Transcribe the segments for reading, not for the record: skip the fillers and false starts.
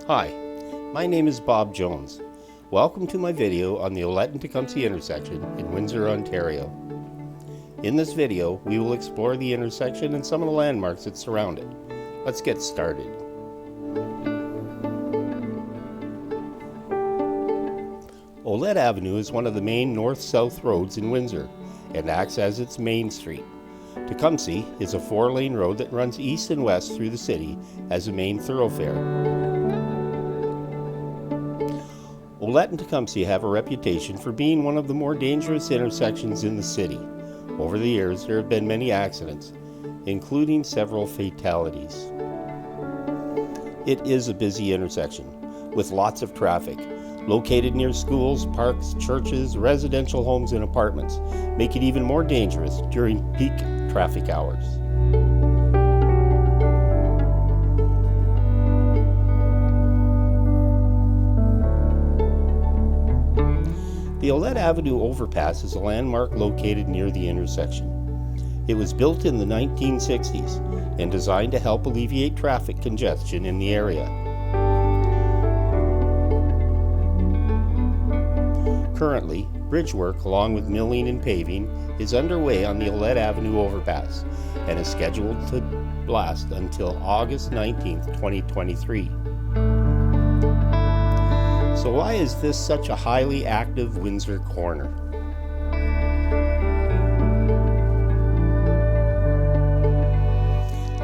Hi, my name is Bob Jones. Welcome to my video on the Ouellette and Tecumseh intersection in Windsor, Ontario. In this video, we will explore the intersection and some of the landmarks that surround it. Let's get started. Ouellette Avenue is one of the main north-south roads in Windsor and acts as its main street. Tecumseh is a 4-lane road that runs east and west through the city as a main thoroughfare. Ouellette and Tecumseh have a reputation for being one of the more dangerous intersections in the city. Over the years, there have been many accidents, including several fatalities. It is a busy intersection with lots of traffic, located near schools, parks, churches, residential homes, and apartments, make it even more dangerous during peak traffic hours. The Ouellette Avenue overpass is a landmark located near the intersection. It was built in the 1960s and designed to help alleviate traffic congestion in the area. Currently, bridge work along with milling and paving is underway on the Ouellette Avenue overpass and is scheduled to last until August 19, 2023. So why is this such a highly active Windsor corner?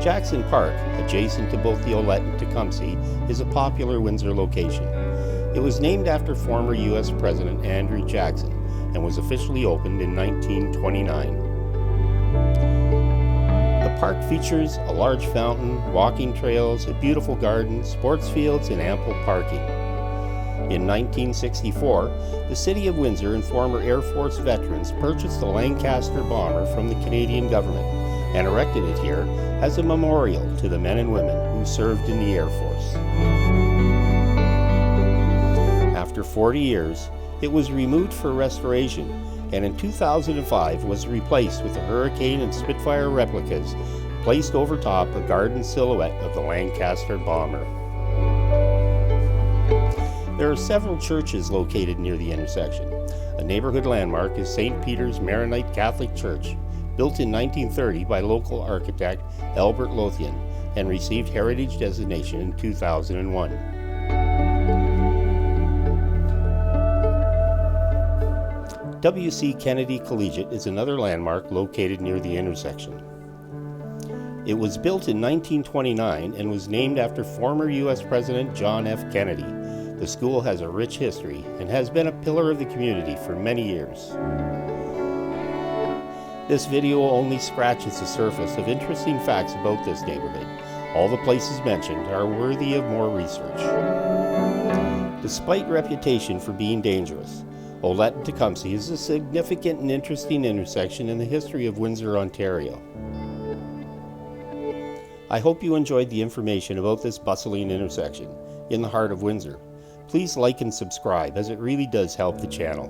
Jackson Park, adjacent to both the Ouellette and Tecumseh, is a popular Windsor location. It was named after former U.S. President Andrew Jackson and was officially opened in 1929. The park features a large fountain, walking trails, a beautiful garden, sports fields, and ample parking. In 1964, the City of Windsor and former Air Force veterans purchased the Lancaster bomber from the Canadian government and erected it here as a memorial to the men and women who served in the Air Force. After 40 years, it was removed for restoration and in 2005 was replaced with the Hurricane and Spitfire replicas placed over top a garden silhouette of the Lancaster bomber. There are several churches located near the intersection. A neighborhood landmark is St. Peter's Maronite Catholic Church, built in 1930 by local architect Albert Lothian and received heritage designation in 2001. W.C. Kennedy Collegiate is another landmark located near the intersection. It was built in 1929 and was named after former U.S. President John F. Kennedy. The school has a rich history and has been a pillar of the community for many years. This video only scratches the surface of interesting facts about this neighborhood. All the places mentioned are worthy of more research. Despite reputation for being dangerous, Ouellette and Tecumseh is a significant and interesting intersection in the history of Windsor, Ontario. I hope you enjoyed the information about this bustling intersection in the heart of Windsor. Please like and subscribe, as it really does help the channel.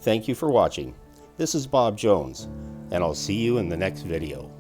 Thank you for watching. This is Bob Jones, and I'll see you in the next video.